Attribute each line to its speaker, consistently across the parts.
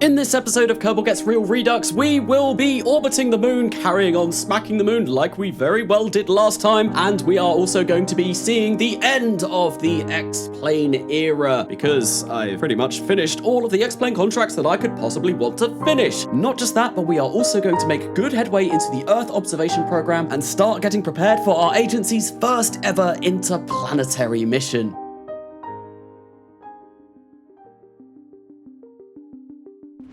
Speaker 1: In this episode of Kerbal Gets Real Redux, we will be orbiting the moon, carrying on smacking the moon like we very well did last time, and we are also going to be seeing the end of the X-Plane era, because I've pretty much finished all of the X-Plane contracts that I could possibly want to finish. Not just that, but we are also going to make good headway into the Earth observation program and start getting prepared for our agency's first ever interplanetary mission.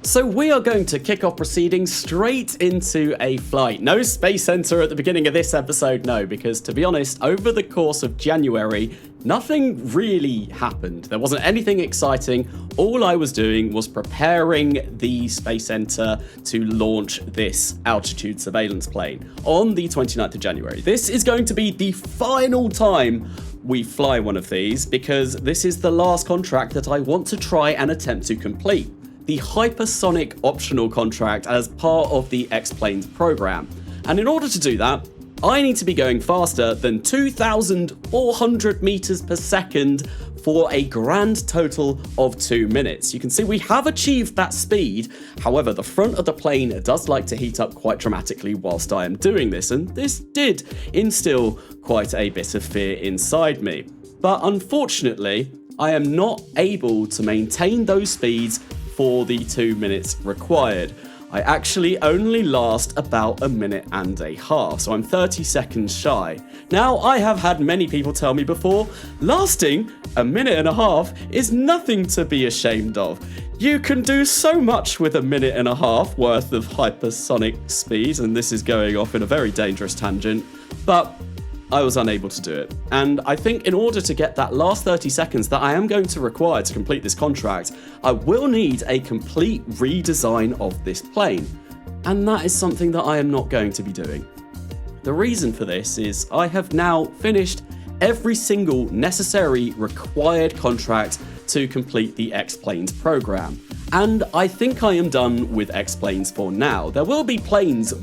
Speaker 1: So we are going to kick off proceedings straight into a flight. No Space Center at the beginning of this episode, no, because to be honest, over the course of January, nothing really happened. There wasn't anything exciting. All I was doing was preparing the Space Center to launch this altitude surveillance plane on the 29th of January. This is going to be the final time we fly one of these, because this is the last contract that I want to try and attempt to complete. The hypersonic optional contract as part of the X-Planes program. And in order to do that, I need to be going faster than 2,400 meters per second for a grand total of 2 minutes. You can see we have achieved that speed. However, the front of the plane does like to heat up quite dramatically whilst I am doing this, and this did instill quite a bit of fear inside me. But unfortunately, I am not able to maintain those speeds for the 2 minutes required. I actually only last about a minute and a half, so I'm 30 seconds shy. Now, I have had many people tell me before, lasting a minute and a half is nothing to be ashamed of. You can do so much with a minute and a half worth of hypersonic speed, and this is going off in a very dangerous tangent, but I was unable to do it. And I think in order to get that last 30 seconds that I am going to require to complete this contract, I will need a complete redesign of this plane. And that is something that I am not going to be doing. The reason for this is I have now finished every single necessary required contract to complete the X-Planes program. And I think I am done with X-Planes for now. There will be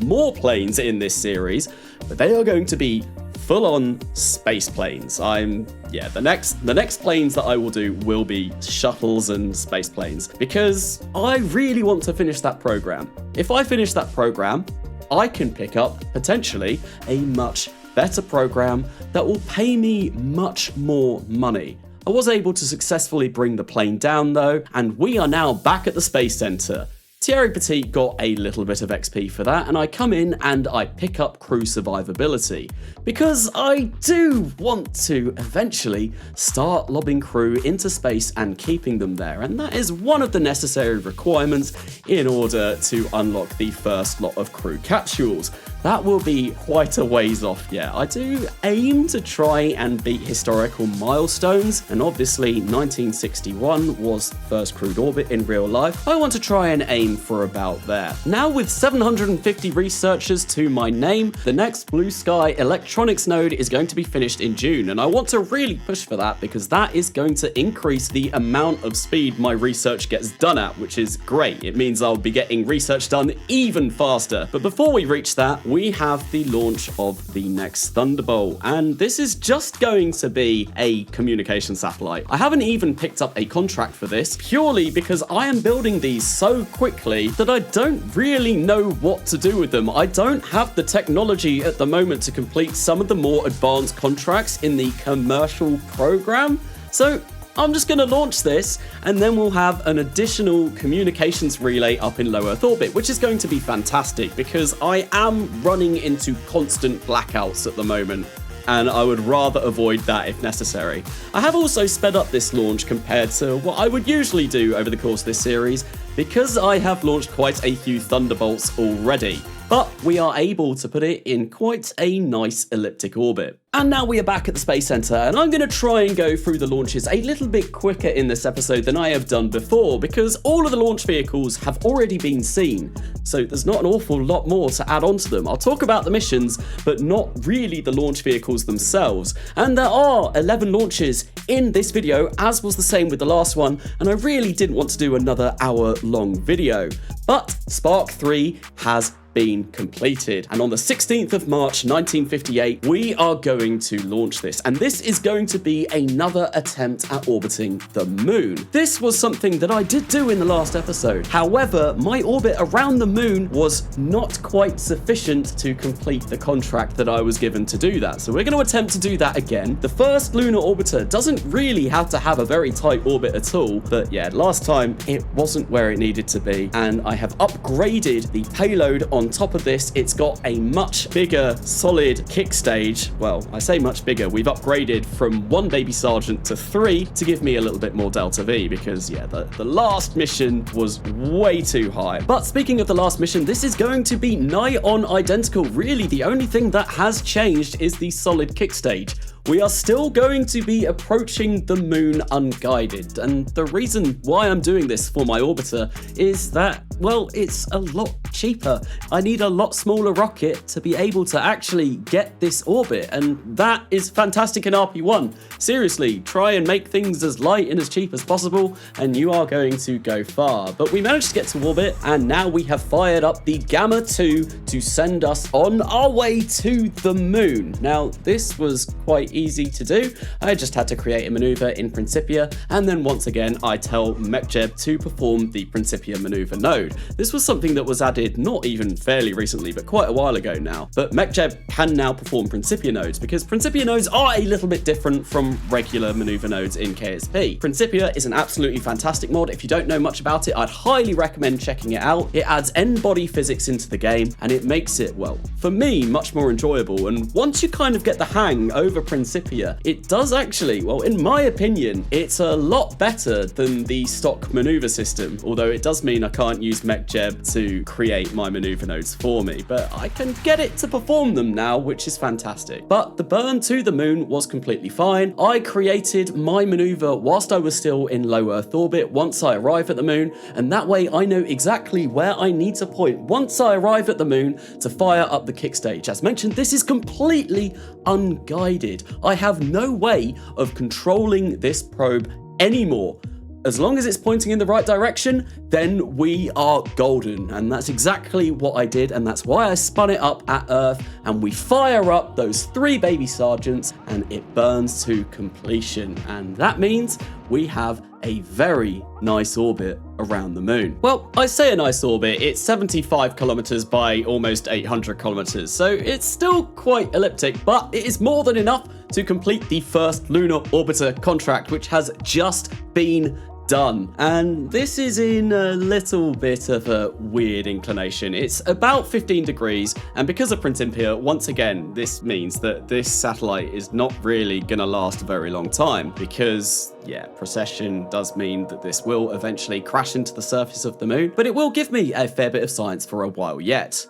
Speaker 1: more planes in this series, but they are going to be full-on space planes. The next planes that I will do will be shuttles and space planes, because I really want to finish that program. If I finish that program, I can pick up potentially a much better program that will pay me much more money. I was able to successfully bring the plane down though, and we are now back at the Space Center. Thierry Petit got a little bit of XP for that, and I come in and I pick up crew survivability, because I do want to eventually start lobbing crew into space and keeping them there, and that is one of the necessary requirements in order to unlock the first lot of crew capsules. That will be quite a ways off yet. I do aim to try and beat historical milestones, and obviously 1961 was first crewed orbit in real life. I want to try and aim for about there. Now, with 750 researchers to my name, the next Blue Sky electronics node is going to be finished in June, and I want to really push for that, because that is going to increase the amount of speed my research gets done at, which is great. It means I'll be getting research done even faster. But before we reach that, we have the launch of the next Thunderbolt, and this is just going to be a communication satellite. I haven't even picked up a contract for this, purely because I am building these so quickly that I don't really know what to do with them. I don't have the technology at the moment to complete some of the more advanced contracts in the commercial program, so I'm just going to launch this, and then we'll have an additional communications relay up in low Earth orbit, which is going to be fantastic, because I am running into constant blackouts at the moment, and I would rather avoid that if necessary. I have also sped up this launch compared to what I would usually do over the course of this series, because I have launched quite a few Thunderbolts already. But we are able to put it in quite a nice elliptic orbit. And now we are back at the Space Center, and I'm going to try and go through the launches a little bit quicker in this episode than I have done before, because all of the launch vehicles have already been seen, so there's not an awful lot more to add on to them. I'll talk about the missions, but not really the launch vehicles themselves. And there are 11 launches in this video, as was the same with the last one, and I really didn't want to do another hour-long video. But Spark 3 has been completed. And on the 16th of March 1958, we are going to launch this. And this is going to be another attempt at orbiting the moon. This was something that I did do in the last episode. However, my orbit around the moon was not quite sufficient to complete the contract that I was given to do that. So we're going to attempt to do that again. The first lunar orbiter doesn't really have to have a very tight orbit at all. But yeah, last time it wasn't where it needed to be. And I have upgraded the payload on top of this. It's got a much bigger solid kick stage. Well, I say much bigger. We've upgraded from 1 baby sergeant to 3 to give me a little bit more delta V because yeah, the last mission was way too high. But speaking of the last mission, this is going to be nigh on identical. Really, the only thing that has changed is the solid kick stage. We are still going to be approaching the moon unguided, and the reason why I'm doing this for my orbiter is that, well, it's a lot cheaper. I need a lot smaller rocket to be able to actually get this orbit, and that is fantastic in RP1. Seriously, try and make things as light and as cheap as possible, and you are going to go far. But we managed to get to orbit, and now we have fired up the Gamma 2 to send us on our way to the moon. Now, this was quite easy to do. I just had to create a maneuver in Principia, and then once again I tell MechJeb to perform the Principia maneuver node. This was something that was added not even fairly recently, but quite a while ago now. But MechJeb can now perform Principia nodes because Principia nodes are a little bit different from regular maneuver nodes in KSP. Principia is an absolutely fantastic mod. If you don't know much about it, I'd highly recommend checking it out. It adds end-body physics into the game, and it makes it, well, for me, much more enjoyable. And once you kind of get the hang over Principia, it does actually, well, in my opinion, it's a lot better than the stock maneuver system, although it does mean I can't use MechJeb to create my maneuver nodes for me, but I can get it to perform them now, which is fantastic. But the burn to the moon was completely fine. I created my maneuver whilst I was still in low Earth orbit once I arrive at the moon, and that way I know exactly where I need to point once I arrive at the moon to fire up the kick stage. As mentioned, this is completely unguided. I have no way of controlling this probe anymore. As long as it's pointing in the right direction, then we are golden. And that's exactly what I did, and that's why I spun it up at Earth, and we fire up those 3 baby sergeants, and it burns to completion. And that means we have a very nice orbit around the moon. Well, I say a nice orbit, it's 75 kilometers by almost 800 kilometers, so it's still quite elliptic, but it is more than enough to complete the first lunar orbiter contract, which has just been done. And this is in a little bit of a weird inclination. It's about 15 degrees, and because of Principia, once again, this means that this satellite is not really gonna last a very long time because, yeah, precession does mean that this will eventually crash into the surface of the moon, but it will give me a fair bit of science for a while yet.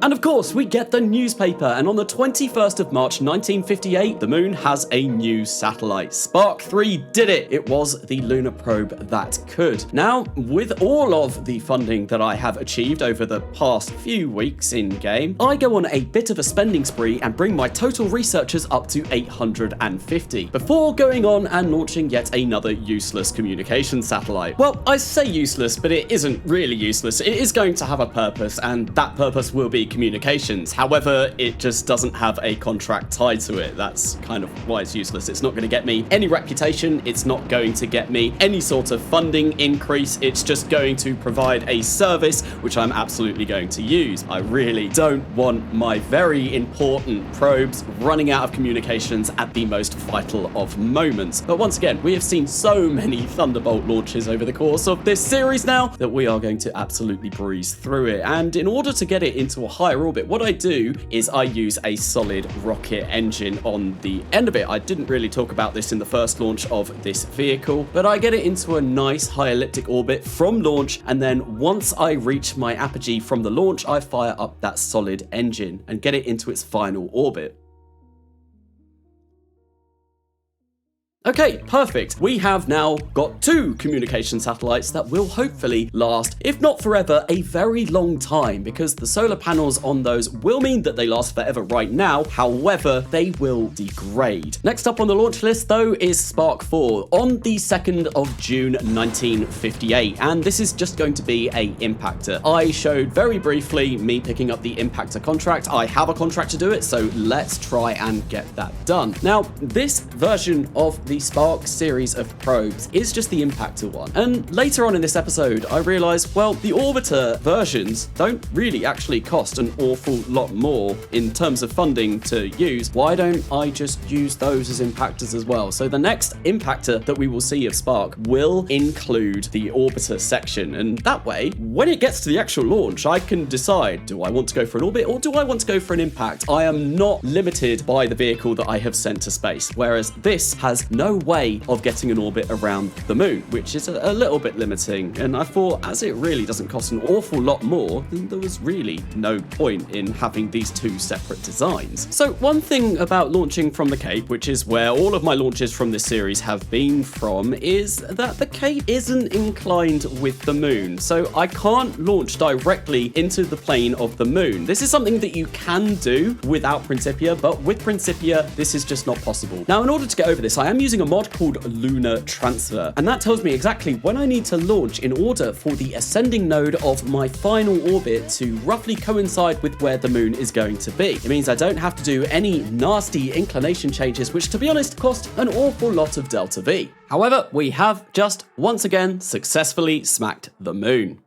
Speaker 1: And of course, we get the newspaper, and on the 21st of March 1958, the moon has a new satellite. Spark 3 did it! It was the lunar probe that could. Now, with all of the funding that I have achieved over the past few weeks in-game, I go on a bit of a spending spree and bring my total researchers up to 850, before going on and launching yet another useless communication satellite. Well, I say useless, but it isn't really useless. It is going to have a purpose, and that purpose will be communications. However, it just doesn't have a contract tied to it. That's kind of why it's useless. It's not going to get me any reputation. It's not going to get me any sort of funding increase. It's just going to provide a service which I'm absolutely going to use. I really don't want my very important probes running out of communications at the most vital of moments. But once again, we have seen so many Thunderbolt launches over the course of this series now that we are going to absolutely breeze through it. And in order to get it into a higher orbit, what I do is I use a solid rocket engine on the end of it. I didn't really talk about this in the first launch of this vehicle, but I get it into a nice high elliptic orbit from launch, and then once I reach my apogee from the launch, I fire up that solid engine and get it into its final orbit. Okay, perfect. We have now got 2 communication satellites that will hopefully last, if not forever, a very long time, because the solar panels on those will mean that they last forever right now. However, they will degrade. Next up on the launch list, though, is Spark 4 on the 2nd of June 1958, and this is just going to be a impactor. I showed very briefly me picking up the impactor contract. I have a contract to do it, so let's try and get that done. Now, this version of the Spark series of probes is just the impactor one. And later on in this episode, I realized, well, the orbiter versions don't really actually cost an awful lot more in terms of funding to use. Why don't I just use those as impactors as well? So the next impactor that we will see of Spark will include the orbiter section. And that way, when it gets to the actual launch, I can decide, do I want to go for an orbit or do I want to go for an impact? I am not limited by the vehicle that I have sent to space, whereas this has no way of getting an orbit around the moon, which is a little bit limiting. And I thought, as it really doesn't cost an awful lot more, then there was really no point in having these 2 separate designs. So one thing about launching from the Cape, which is where all of my launches from this series have been from, is that the Cape isn't inclined with the moon. So I can't launch directly into the plane of the moon. This is something that you can do without Principia, but with Principia, this is just not possible. Now, in order to get over this, I am using a mod called Lunar Transfer, and that tells me exactly when I need to launch in order for the ascending node of my final orbit to roughly coincide with where the moon is going to be. It means I don't have to do any nasty inclination changes, which, to be honest, cost an awful lot of delta V. However, we have just once again successfully smacked the moon.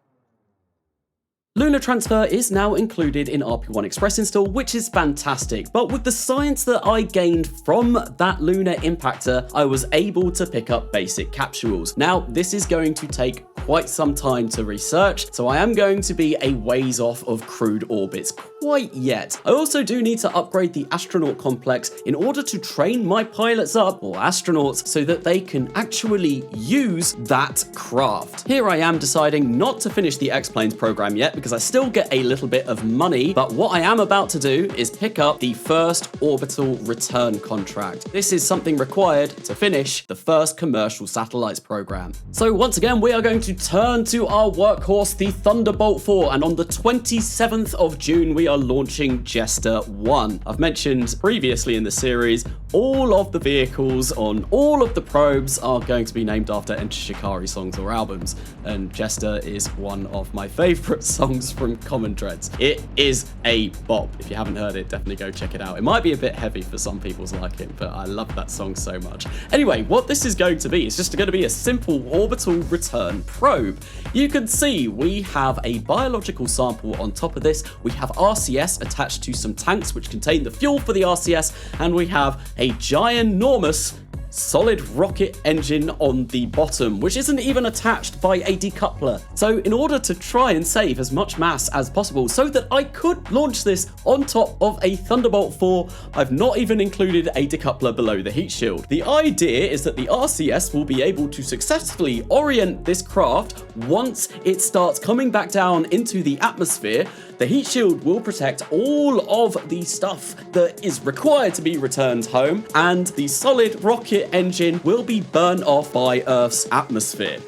Speaker 1: Lunar Transfer is now included in RP1 Express install, which is fantastic, but with the science that I gained from that lunar impactor, I was able to pick up basic capsules. Now, this is going to take quite some time to research, so I am going to be a ways off of crewed orbits quite yet. I also do need to upgrade the astronaut complex in order to train my pilots up, or astronauts, so that they can actually use that craft. Here I am deciding not to finish the X-Planes program yet, because I still get a little bit of money, but what I am about to do is pick up the first orbital return contract. This is something required to finish the first commercial satellites program. So once again, we are going to turn to our workhorse, the Thunderbolt 4, and on the 27th of June, we are launching Jester I. I've mentioned previously in the series, all of the vehicles on all of the probes are going to be named after Enter Shikari songs or albums, and Jester is one of my favorite songs from Common Dreads. It is a bop. If you haven't heard it, definitely go check it out. It might be a bit heavy for some people's liking, but I love that song so much. Anyway, what this is going to be is just going to be a simple orbital return probe. You can see we have a biological sample on top of this. We have RCS attached to some tanks which contain the fuel for the RCS, and we have a ginormous solid rocket engine on the bottom, which isn't even attached by a decoupler. So in order to try and save as much mass as possible so that I could launch this on top of a Thunderbolt 4, I've not even included a decoupler below the heat shield. The idea is that the RCS will be able to successfully orient this craft once it starts coming back down into the atmosphere. The heat shield will protect all of the stuff that is required to be returned home, and the solid rocket engine will be burnt off by Earth's atmosphere.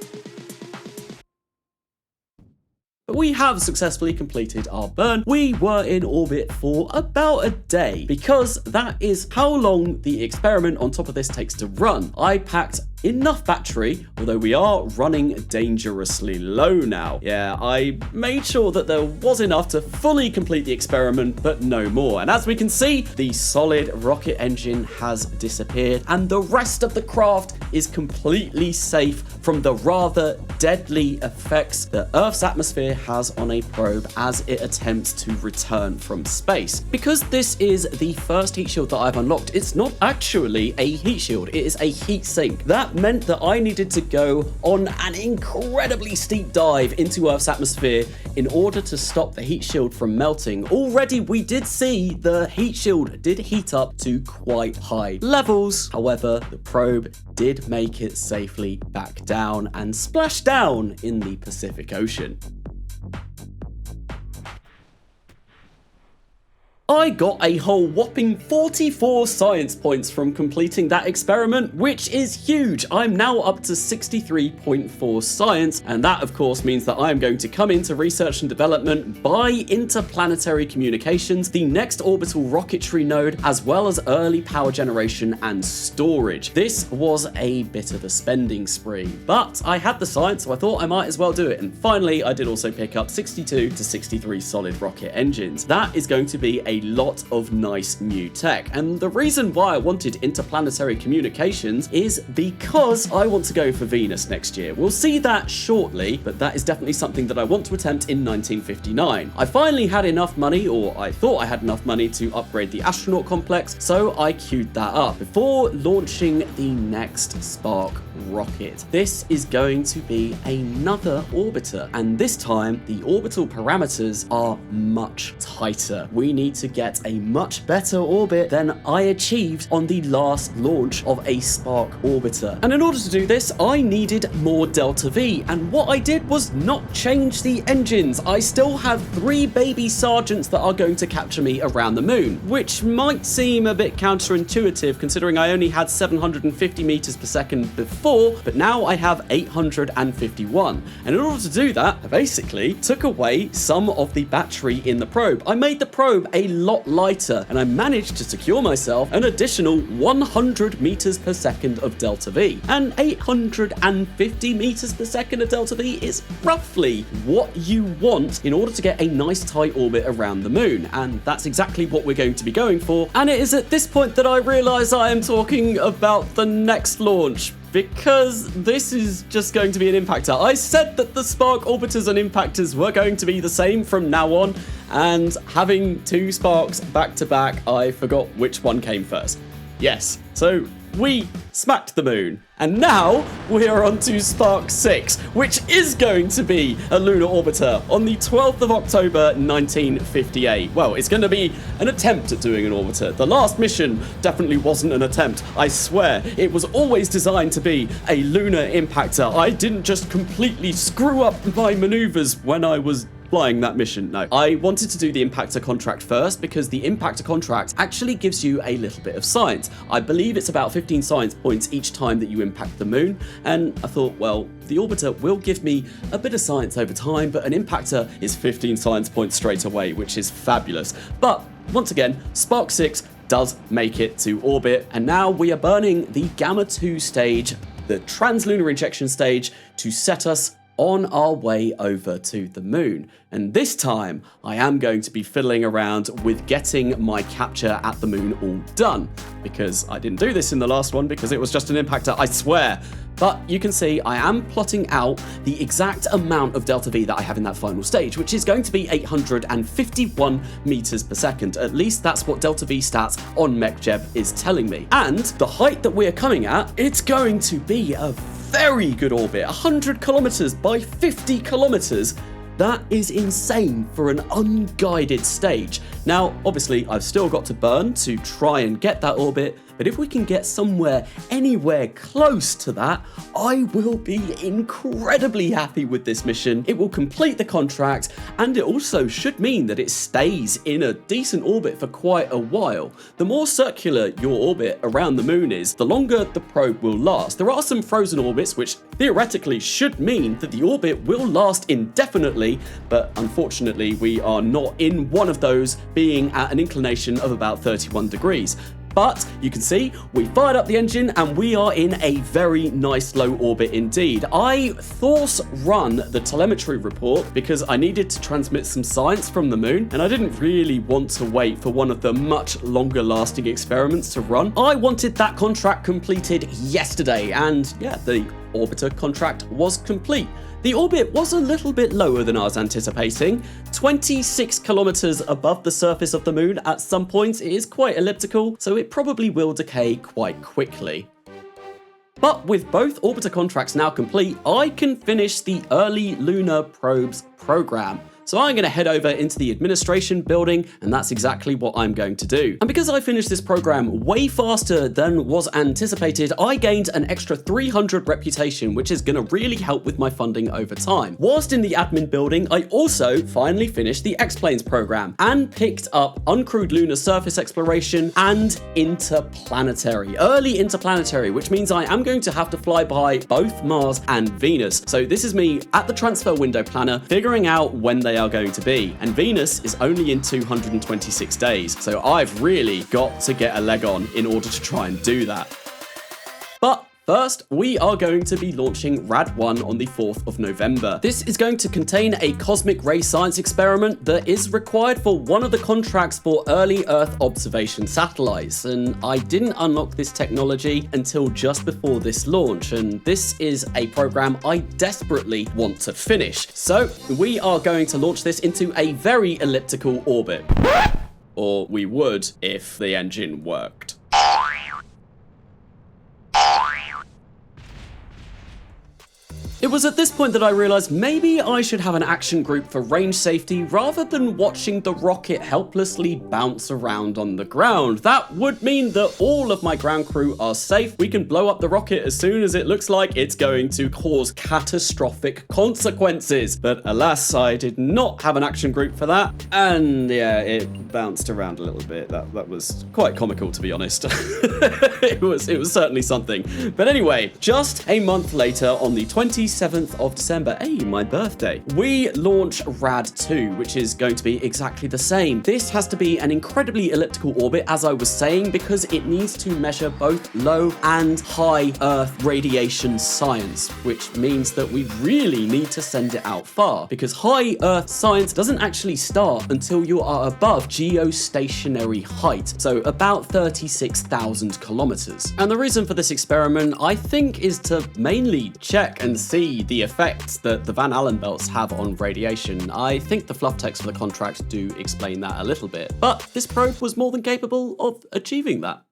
Speaker 1: We have successfully completed our burn. We were in orbit for about a day, because that is how long the experiment on top of this takes to run. I packed enough battery, although we are running dangerously low now. Yeah, I made sure that there was enough to fully complete the experiment, but no more. And as we can see, the solid rocket engine has disappeared, and the rest of the craft is completely safe from the rather deadly effects that Earth's atmosphere has on a probe as it attempts to return from space. Because this is the first heat shield that I've unlocked, it's not actually a heat shield, it is a heat sink. That meant that I needed to go on an incredibly steep dive into Earth's atmosphere in order to stop the heat shield from melting. Already we did see the heat shield did heat up to quite high levels. However, the probe did make it safely back down and splash down in the Pacific Ocean. I got a whole whopping 44 science points from completing that experiment, which is huge. I'm now up to 63.4 science, and that of course means that I am going to come into research and development by interplanetary communications, the next orbital rocketry node, as well as early power generation and storage. This was a bit of a spending spree, but I had the science, so I thought I might as well do it. And finally, I did also pick up 62 to 63 solid rocket engines. That is going to be a lot of nice new tech. And the reason why I wanted interplanetary communications is because I want to go for Venus next year. We'll see that shortly, but that is definitely something that I want to attempt in 1959. I finally had enough money, or I thought I had enough money to upgrade the astronaut complex, so I queued that up before launching the next Spark rocket. This is going to be another orbiter, and this time the orbital parameters are much tighter. We need to get a much better orbit than I achieved on the last launch of a Spark orbiter. And in order to do this, I needed more Delta V, and what I did was not change the engines. I still have 3 baby sergeants that are going to capture me around the moon, which might seem a bit counterintuitive considering I only had 750 meters per second before, but now I have 851. And in order to do that, I basically took away some of the battery in the probe. I made the probe a lot lighter, and I managed to secure myself an additional 100 meters per second of Delta V. And 850 meters per second of Delta V is roughly what you want in order to get a nice tight orbit around the moon, and that's exactly what we're going to be going for. And it is at this point that I realize I am talking about the next launch, because this is just going to be an impactor. I said that the Spark orbiters and impactors were going to be the same from now on, and having 2 Sparks back to back, I forgot which one came first. Yes, so we smacked the moon, and now we are on to Spark 6, which is going to be a lunar orbiter on the 12th of October 1958. Well, it's going to be an attempt at doing an orbiter. The last mission definitely wasn't an attempt. I swear, it was always designed to be a lunar impactor. I didn't just completely screw up my maneuvers when I was flying that mission. No, I wanted to do the impactor contract first because the impactor contract actually gives you a little bit of science. I believe it's about 15 science points each time that you impact the moon, and I thought, well, the orbiter will give me a bit of science over time, but an impactor is 15 science points straight away, which is fabulous. But once again, Spark 6 does make it to orbit, and now we are burning the Gamma 2 stage, the translunar injection stage, to set us on our way over to the moon. And this time, I am going to be fiddling around with getting my capture at the moon all done, because I didn't do this in the last one because it was just an impactor, I swear. But you can see I am plotting out the exact amount of Delta V that I have in that final stage, which is going to be 851 meters per second. At least that's what Delta V stats on MechJeb is telling me. And the height that we're coming at, it's going to be a very good orbit, 100 kilometers by 50 kilometers. That is insane for an unguided stage. Now, obviously, I've still got to burn to try and get that orbit, but if we can get somewhere anywhere close to that, I will be incredibly happy with this mission. It will complete the contract, and it also should mean that it stays in a decent orbit for quite a while. The more circular your orbit around the moon is, the longer the probe will last. There are some frozen orbits, which theoretically should mean that the orbit will last indefinitely, but unfortunately, we are not in one of those, being at an inclination of about 31 degrees. But you can see we fired up the engine and we are in a very nice low orbit indeed. I force run the telemetry report because I needed to transmit some science from the moon, and I didn't really want to wait for one of the much longer lasting experiments to run. I wanted that contract completed yesterday, and yeah, the orbiter contract was complete. The orbit was a little bit lower than I was anticipating, 26 kilometers above the surface of the moon at some points. It is quite elliptical, so it probably will decay quite quickly. But with both orbiter contracts now complete, I can finish the early lunar probes program. So I'm going to head over into the administration building, and that's exactly what I'm going to do. And because I finished this program way faster than was anticipated, I gained an extra 300 reputation, which is going to really help with my funding over time. Whilst in the admin building, I also finally finished the X-Planes program and picked up uncrewed lunar surface exploration and interplanetary, early interplanetary, which means I am going to have to fly by both Mars and Venus. So this is me at the transfer window planner, figuring out when they are going to be. And Venus is only in 226 days. So I've really got to get a leg on in order to try and do that. But first, we are going to be launching Rad I on the 4th of November. This is going to contain a cosmic ray science experiment that is required for one of the contracts for early Earth observation satellites, and I didn't unlock this technology until just before this launch, and this is a program I desperately want to finish. So we are going to launch this into a very elliptical orbit. Or we would if the engine worked. It was at this point that I realized maybe I should have an action group for range safety rather than watching the rocket helplessly bounce around on the ground. That would mean that all of my ground crew are safe. We can blow up the rocket as soon as it looks like it's going to cause catastrophic consequences. But alas, I did not have an action group for that. And yeah, it bounced around a little bit. That was quite comical, to be honest. It was certainly something. But anyway, just a month later, on the 27th of December, hey, my birthday, we launch Rad II, which is going to be exactly the same. This has to be an incredibly elliptical orbit, as I was saying, because it needs to measure both low and high Earth radiation science, which means that we really need to send it out far, because high Earth science doesn't actually start until you are above geostationary height, so about 36,000 kilometers. And the reason for this experiment, I think, is to mainly check and see the effects that the Van Allen belts have on radiation. I think the fluff text for the contract do explain that a little bit, but this probe was more than capable of achieving that.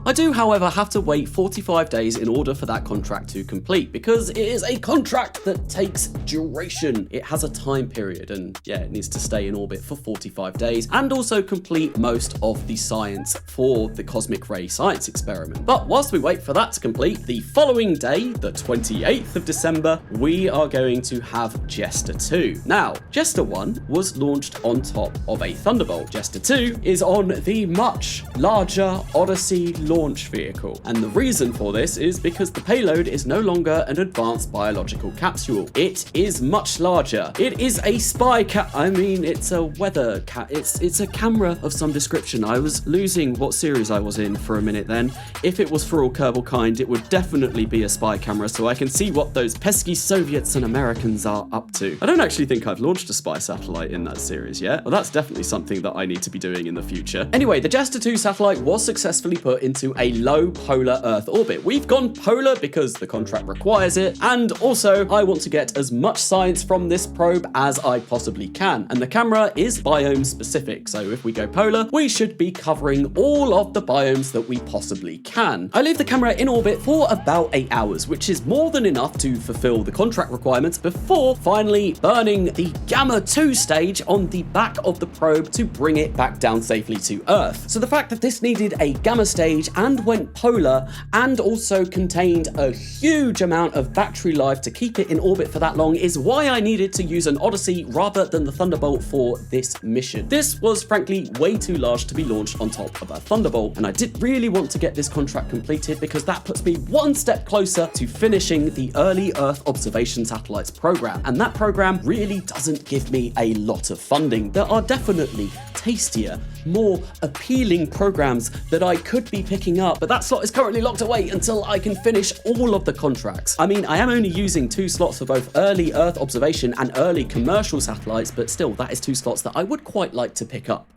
Speaker 1: I do, however, have to wait 45 days in order for that contract to complete, because it is a contract that takes duration. It has a time period, and yeah, it needs to stay in orbit for 45 days and also complete most of the science for the cosmic ray science experiment. But whilst we wait for that to complete, the following day, the 28th of December, we are going to have Jester II. Now, Jester I was launched on top of a Thunderbolt. Jester II is on the much larger Odyssey launch vehicle, and the reason for this is because the payload is no longer an advanced biological capsule. It is much larger. It is a it's a weather it's a camera of some description. I was losing what series I was in for a minute then. If it was for all Kerbal kind, it would definitely be a spy camera, so I can see what those pesky Soviets and Americans are up to. I don't actually think I've launched a spy satellite in that series yet. Well, that's definitely something that I need to be doing in the future. Anyway, the Jester II satellite was successfully put into a low polar Earth orbit. We've gone polar because the contract requires it, and also I want to get as much science from this probe as I possibly can, and the camera is biome specific, so if we go polar, we should be covering all of the biomes that we possibly can. I leave the camera in orbit for about 8 hours, which is more than enough to fulfill the contract requirements before finally burning the Gamma 2 stage on the back of the probe to bring it back down safely to Earth. So the fact that this needed a Gamma stage and went polar and also contained a huge amount of battery life to keep it in orbit for that long is why I needed to use an Odyssey rather than the Thunderbolt for this mission. This was frankly way too large to be launched on top of a Thunderbolt, and I did really want to get this contract completed because that puts me one step closer to finishing the early Earth observation satellites program, and that program really doesn't give me a lot of funding. There are definitely tastier, more appealing programs that I could be picking up, but that slot is currently locked away until I can finish all of the contracts. I mean, I am only using 2 slots for both early Earth observation and early commercial satellites, but still, that is 2 slots that I would quite like to pick up.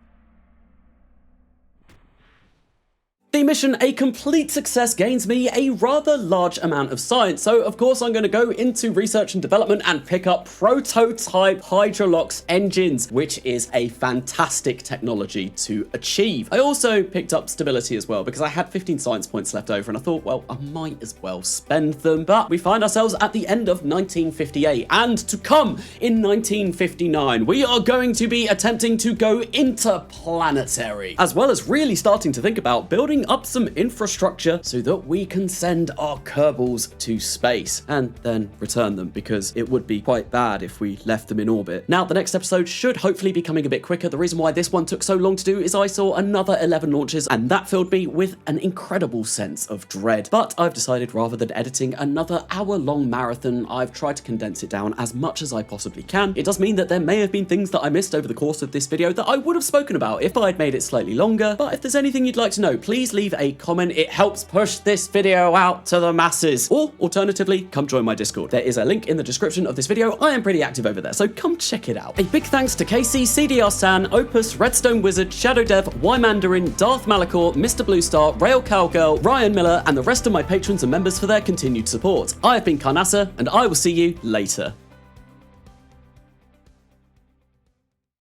Speaker 1: The mission, a complete success, gains me a rather large amount of science, so of course I'm going to go into research and development and pick up prototype Hydrolox engines, which is a fantastic technology to achieve. I also picked up stability as well because I had 15 science points left over and I thought, well, I might as well spend them. But we find ourselves at the end of 1958, and to come in 1959, we are going to be attempting to go interplanetary, as well as really starting to think about building up some infrastructure so that we can send our Kerbals to space and then return them, because it would be quite bad if we left them in orbit. Now, the next episode should hopefully be coming a bit quicker. The reason why this one took so long to do is I saw another 11 launches and that filled me with an incredible sense of dread. But I've decided, rather than editing another hour-long marathon, I've tried to condense it down as much as I possibly can. It does mean that there may have been things that I missed over the course of this video that I would have spoken about if I'd made it slightly longer. But if there's anything you'd like to know, please leave a comment. It helps push this video out to the masses. Or alternatively, come join my Discord. There is a link in the description of this video. I am pretty active over there, so come check it out. A big thanks to KC, CDR San, Opus, Redstone Wizard, Shadow Dev, Y Mandarin, Darth Malachor, Mr. Blue Star, Rail Cowgirl, Ryan Miller, and the rest of my patrons and members for their continued support. I have been Karnasa, and I will see you later.